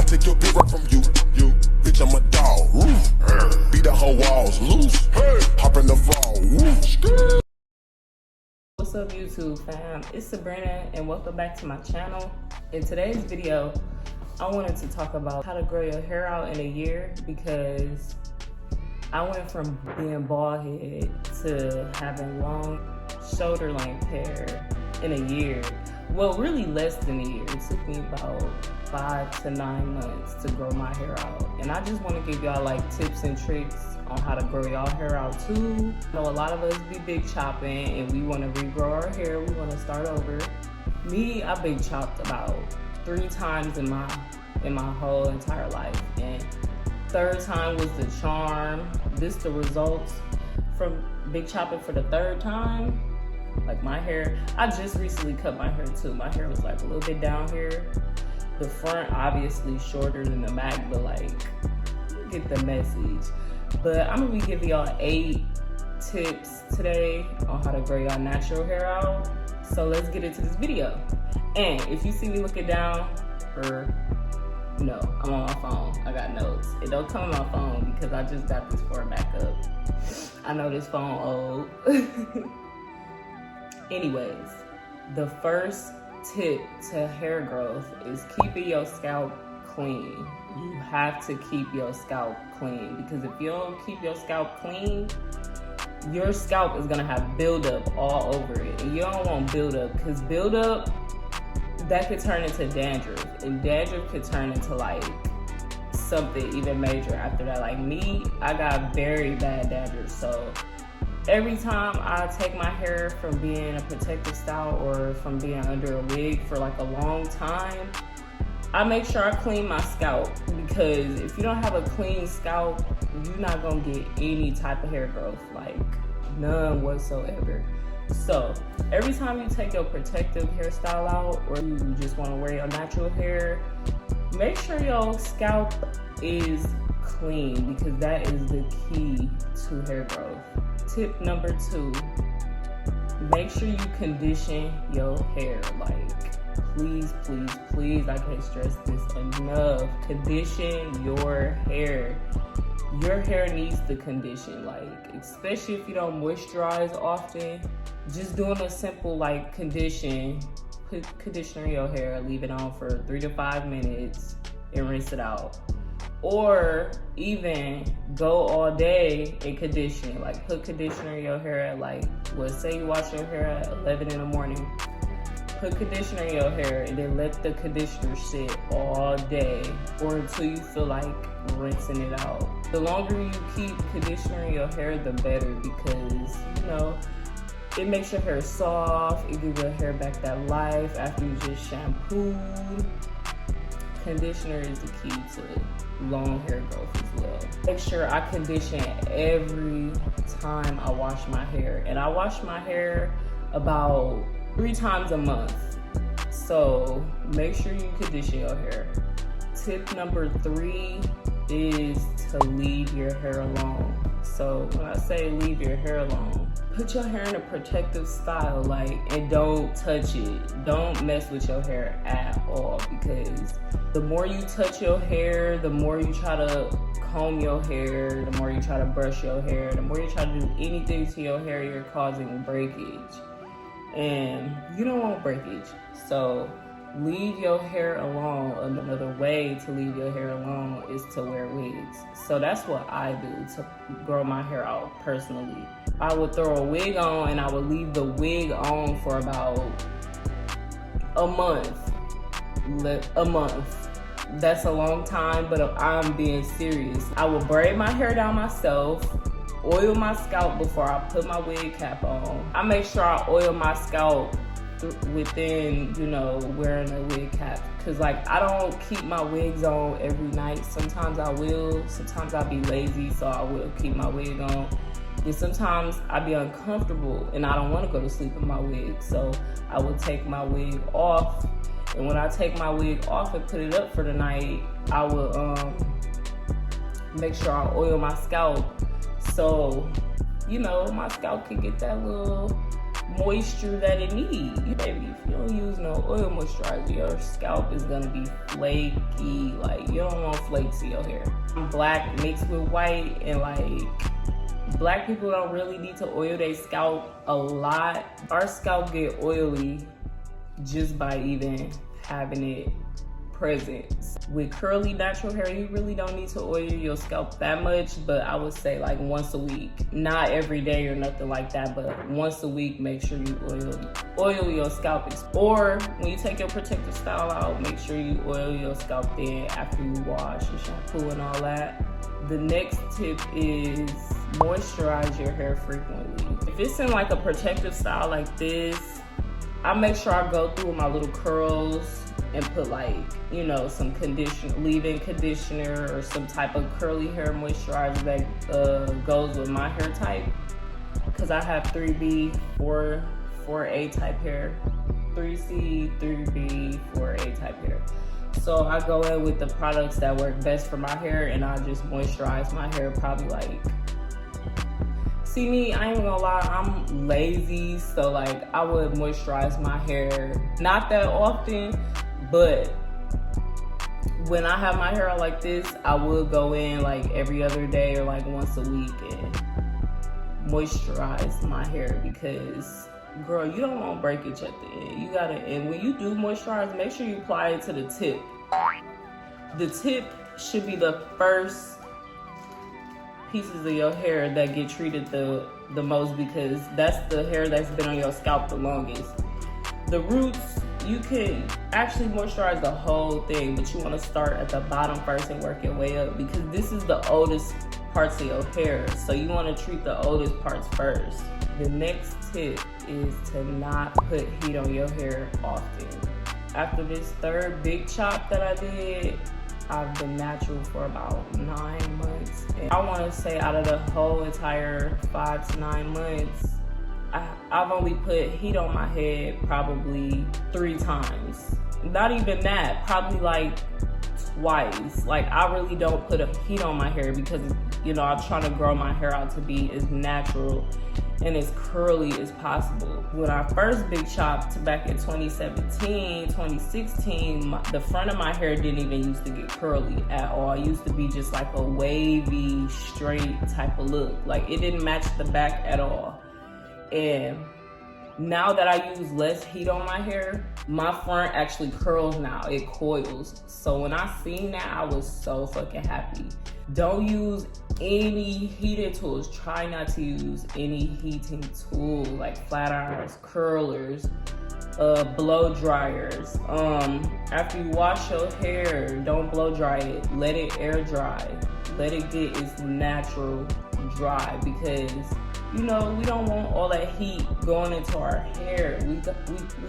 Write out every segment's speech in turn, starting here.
take your bitch right from you. Bitch, I'm a dog. Beat the whole walls loose. Hop in the fall. What's up, YouTube fam? It's Sabrina and welcome back to my channel. In today's video, I wanted to talk about how to grow your hair out in a year, because I went from being bald head to having long shoulder length hair in a year. Well, really less than a year. It took me about 5 to 9 months to grow my hair out. And I just want to give y'all like tips and tricks on how to grow y'all hair out too. I know a lot of us be big chopping and we want to regrow our hair. We want to start over. Me, I big chopped about 3 times in my whole entire life. And third time was the charm. This the results from big chopping for the third time. Like my hair, I just recently cut my hair too. My hair was like a little bit down here. The front obviously shorter than the back, but like, you get the message. But I'm gonna be giving y'all 8 tips today on how to grow y'all natural hair out. So let's get into this video. And if you see me looking down, no, I'm on my phone. I got notes. It don't come on my phone because I just got this for a backup. I know this phone old. Anyways, the first tip to hair growth is keeping your scalp clean. You have to keep your scalp clean, because if you don't keep your scalp clean, your scalp is gonna have buildup all over it. And you don't want buildup, because buildup, that could turn into dandruff, and dandruff could turn into like something even major after that. Like me, I got very bad dandruff, so every time I take my hair from being a protective style or from being under a wig for like a long time, I make sure I clean my scalp, because if you don't have a clean scalp, you're not gonna get any type of hair growth, like none whatsoever. So every time you take your protective hairstyle out, or you just wanna wear your natural hair, make sure your scalp is clean, because that is the key to hair growth. Tip number 2, make sure you condition your hair. Like, please, please, please, I can't stress this enough. Condition your hair. Your hair needs the condition, like, especially if you don't moisturize often. Just doing a simple like condition, put conditioner in your hair, leave it on for 3 to 5 minutes and rinse it out. Or even go all day and condition. Like, put conditioner in your hair at like, let's say you wash your hair at 11 in the morning. Put conditioner in your hair and then let the conditioner sit all day, or until you feel like rinsing it out. The longer you keep conditioner in your hair, the better, because, you know, it makes your hair soft. It gives your hair back that life after you just shampooed. Conditioner is the key to long hair growth as well. Make sure I condition every time I wash my hair. And I wash my hair about 3 times a month. So make sure you condition your hair. Tip number 3 is to leave your hair alone. So when I say leave your hair alone, put your hair in a protective style, like, and don't touch it. Don't mess with your hair at all, because the more you touch your hair, the more you try to comb your hair, the more you try to brush your hair, the more you try to do anything to your hair, you're causing breakage. And you don't want breakage. So leave your hair alone. Another way to leave your hair alone is to wear wigs. So that's what I do to grow my hair out personally. I would throw a wig on and I would leave the wig on for about a month. That's a long time, but I'm being serious. I will braid my hair down myself, oil my scalp before I put my wig cap on. I make sure I oil my scalp within, you know, wearing a wig cap, because like, I don't keep my wigs on every night. Sometimes I will, sometimes I'll be lazy, so I will keep my wig on. And sometimes I be uncomfortable and I don't want to go to sleep in my wig, so I will take my wig off. And when I take my wig off and put it up for the night, I will make sure I oil my scalp, so, you know, my scalp can get that little moisture that it needs. Baby, if you don't use no oil moisturizer, your scalp is gonna be flaky. Like, you don't want flakes in your hair. Black mixed with white, and like, black people don't really need to oil their scalp a lot. Our scalp get oily just by even having it present. With curly natural hair, you really don't need to oil your scalp that much, but I would say like once a week. Not every day or nothing like that, but once a week, make sure you oil your scalp. Or when you take your protective style out, make sure you oil your scalp then after you wash and shampoo and all that. The next tip is moisturize your hair frequently. If it's in like a protective style like this, I make sure I go through my little curls and put like, you know, some leave-in conditioner or some type of curly hair moisturizer that goes with my hair type. Because I have 3b-4a type hair, 3c, 3b, 4a type hair. So I go in with the products that work best for my hair, and I just moisturize my hair probably like, see me, I ain't gonna lie, I'm lazy, so like I would moisturize my hair not that often, but when I have my hair out like this, I would go in like every other day or like once a week and moisturize my hair, because girl, you don't want breakage at the end. You gotta, and when you do moisturize, make sure you apply it to the tip. The tip should be the first pieces of your hair that get treated the most, because that's the hair that's been on your scalp the longest. The roots, you can actually moisturize the whole thing, but you want to start at the bottom first and work your way up, because this is the oldest parts of your hair, so you want to treat the oldest parts first. The next tip is to not put heat on your hair often. After this third big chop that I did, I've been natural for about 9 months. And I want to say out of the whole entire 5 to 9 months, I've only put heat on my head probably 3 times. Not even that, probably like twice. Like, I really don't put a heat on my hair because, you know, I'm trying to grow my hair out to be as natural and as curly as possible. When I first big chopped back in 2017, 2016, the front of my hair didn't even used to get curly at all. It used to be just like a wavy, straight type of look. Like, it didn't match the back at all. And now that I use less heat on my hair, my front actually curls now, it coils. So when I seen that, I was so fucking happy. Don't use any heated tools. Try not to use any heating tools like flat irons, curlers, blow dryers. After you wash your hair, don't blow dry it. Let it air dry. Let it get its natural dry, because you know, we don't want all that heat going into our hair. We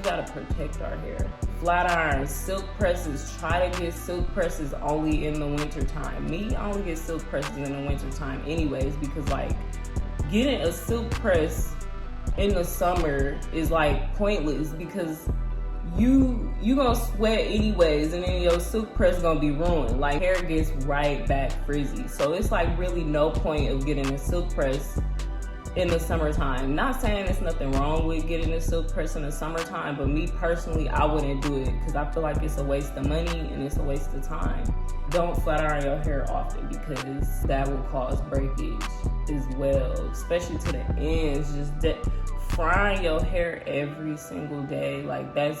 gotta protect our hair. Flat irons, silk presses. Try to get silk presses only in the winter time. Me, I only get silk presses in the winter time anyways, because like getting a silk press in the summer is like pointless, because you gonna sweat anyways, and then your silk press gonna be ruined. Like, hair gets right back frizzy. So it's like really no point of getting a silk press in the summertime. Not saying there's nothing wrong with getting a silk press in the summertime, but me personally, I wouldn't do it, because I feel like it's a waste of money and it's a waste of time. Don't flat iron your hair often, because that will cause breakage as well, especially to the ends. Just frying your hair every single day, like that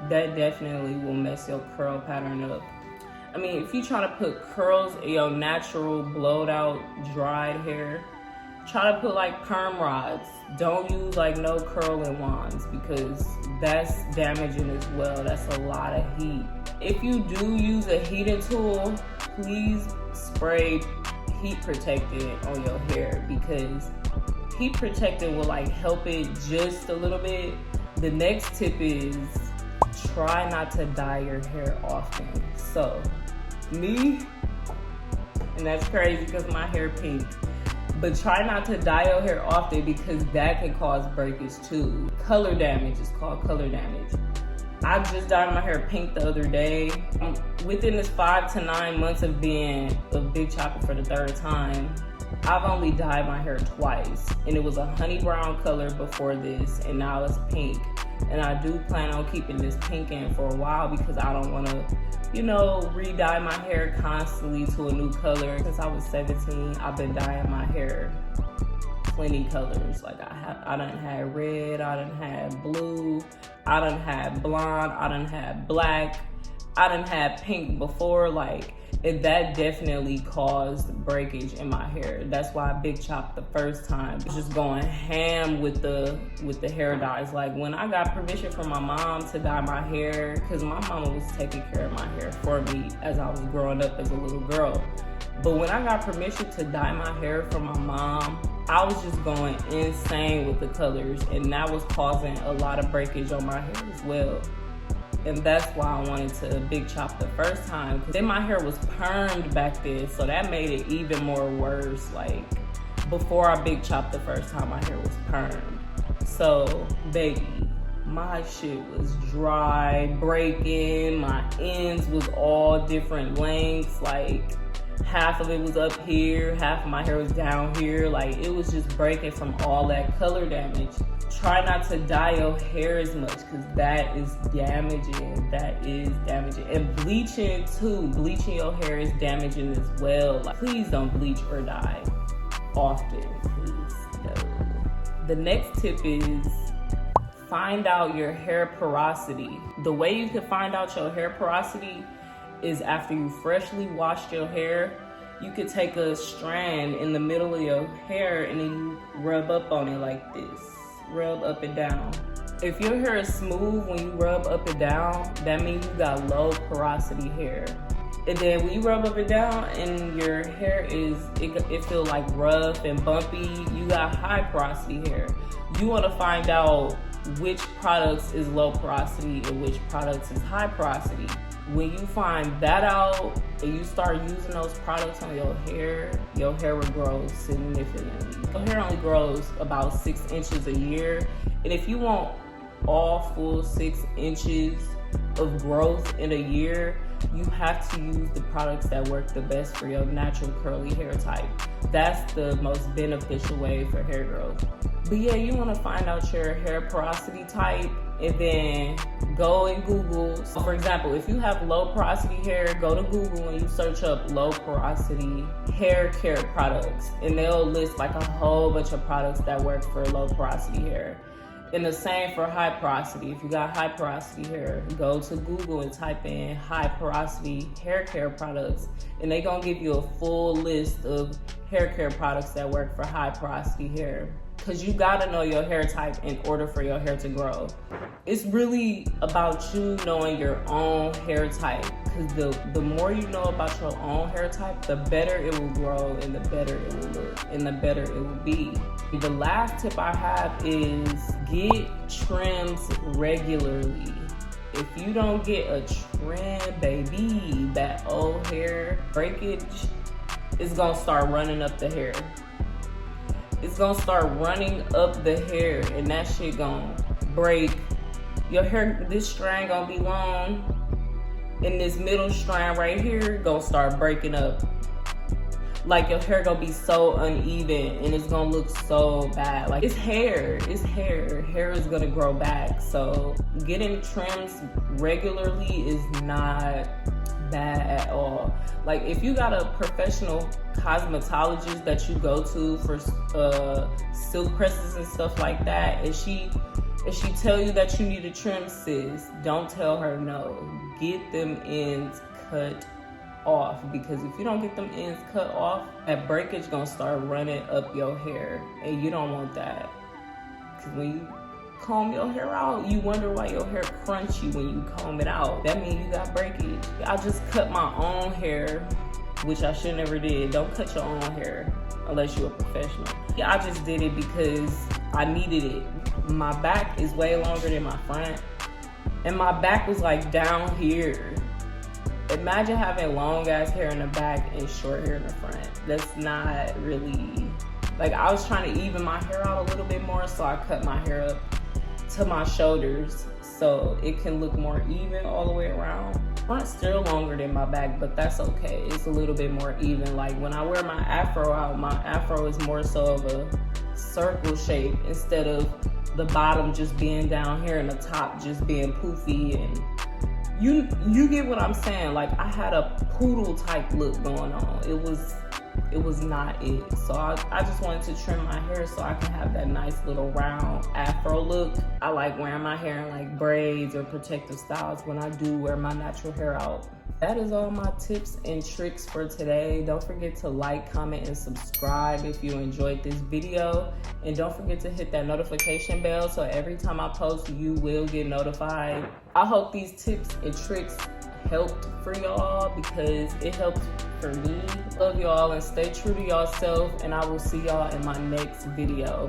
definitely will mess your curl pattern up. I mean, if you try to put curls in your natural blowed out dried hair, try to put like perm rods. Don't use like no curling wands, because that's damaging as well. That's a lot of heat. If you do use a heated tool, please spray heat protectant on your hair, because heat protectant will like help it just a little bit. The next tip is try not to dye your hair often. So me, and that's crazy because my hair pink, but try not to dye your hair often, because that can cause breakage too. Color damage is called color damage. I just dyed my hair pink the other day. Within this 5 to 9 months of being a big chopper for the 3rd time, I've only dyed my hair twice, and it was a honey brown color before this, and now it's pink. And I do plan on keeping this pink in for a while because I don't want to, you know, re-dye my hair constantly to a new color. Since I was 17, I've been dyeing my hair plenty colors. Like I done had red, I done had blue, I done had blonde, I done had black, I done had pink before. Like, and that definitely caused breakage in my hair. That's why I big chopped the first time. Just going ham with the hair dyes. Like, when I got permission from my mom to dye my hair, because my mama was taking care of my hair for me as I was growing up as a little girl. But when I got permission to dye my hair from my mom, I was just going insane with the colors, and that was causing a lot of breakage on my hair as well. And that's why I wanted to big chop the first time. Then my hair was permed back then, so that made it even more worse. Like, before I big chopped the first time, my hair was permed. So, baby, my shit was dry, breaking, my ends was all different lengths. Like, half of it was up here, half of my hair was down here. Like, it was just breaking from all that color damage. Try not to dye your hair as much, because that is damaging. That is damaging. And bleaching too. Bleaching your hair is damaging as well. Like, please don't bleach or dye often, please. No. The next tip is find out your hair porosity. The way you can find out your hair porosity is after you freshly washed your hair. You could take a strand in the middle of your hair and then you rub up on it like this. Rub up and down. If your hair is smooth when you rub up and down, that means you got low porosity hair. And then when you rub up and down and your hair it feel like rough and bumpy, you got high porosity hair. You want to find out which products is low porosity and which products is high porosity. When you find that out and you start using those products on your hair will grow significantly. Your hair only grows about 6 inches a year. And if you want all full 6 inches of growth in a year, you have to use the products that work the best for your natural curly hair type. That's the most beneficial way for hair growth. But yeah, you want to find out your hair porosity type and then go and Google. So for example, if you have low porosity hair, go to Google and you search up low porosity hair care products, and they'll list like a whole bunch of products that work for low porosity hair. And the same for high porosity. If you got high porosity hair, go to Google and type in high porosity hair care products, and they're gonna give you a full list of hair care products that work for high porosity hair. Because you gotta know your hair type in order for your hair to grow. It's really about you knowing your own hair type. Because the more you know about your own hair type, the better it will grow and the better it will look and the better it will be. The last tip I have is get trims regularly. If you don't get a trim, baby, that old hair breakage is gonna start running up the hair. It's gonna start running up the hair, and that shit gonna break. Your hair, this strand gonna be long, and this middle strand right here gonna start breaking up. Like, your hair gonna be so uneven, and it's gonna look so bad. Like, it's hair. Hair is gonna grow back. So getting trims regularly is not bad at all. Like, if you got a professional cosmetologist that you go to for silk presses and stuff like that, and she tell you that you need a trim, sis, don't tell her no. Get them ends cut off, because if you don't get them ends cut off, that breakage gonna start running up your hair, and you don't want that. Because when you comb your hair out, you wonder why your hair crunchy when you comb it out. That means you got breakage. I just cut my own hair, which I should never did. Don't cut your own hair unless you're a professional. Yeah, I just did it because I needed it. My back is way longer than my front, and my back was like down here. Imagine having long ass hair in the back and short hair in the front. That's not really, like, I was trying to even my hair out a little bit more, so I cut my hair up to my shoulders so it can look more even all the way around. front still longer than my back, but that's okay. It's a little bit more even. Like when I wear my afro out, my afro is more so of a circle shape instead of the bottom just being down here and the top just being poofy. And you get what I'm saying. Like I had a poodle type look going on. It was not it. So I just wanted to trim my hair so I can have that nice little round afro look. I like wearing my hair in like braids or protective styles when I do wear my natural hair out. That is all my tips and tricks for today. Don't forget to like, comment, and subscribe if you enjoyed this video. And don't forget to hit that notification bell so every time I post, you will get notified. I hope these tips and tricks helped for y'all because it helped for me. Love y'all and stay true to yourself, and I will see y'all in my next video.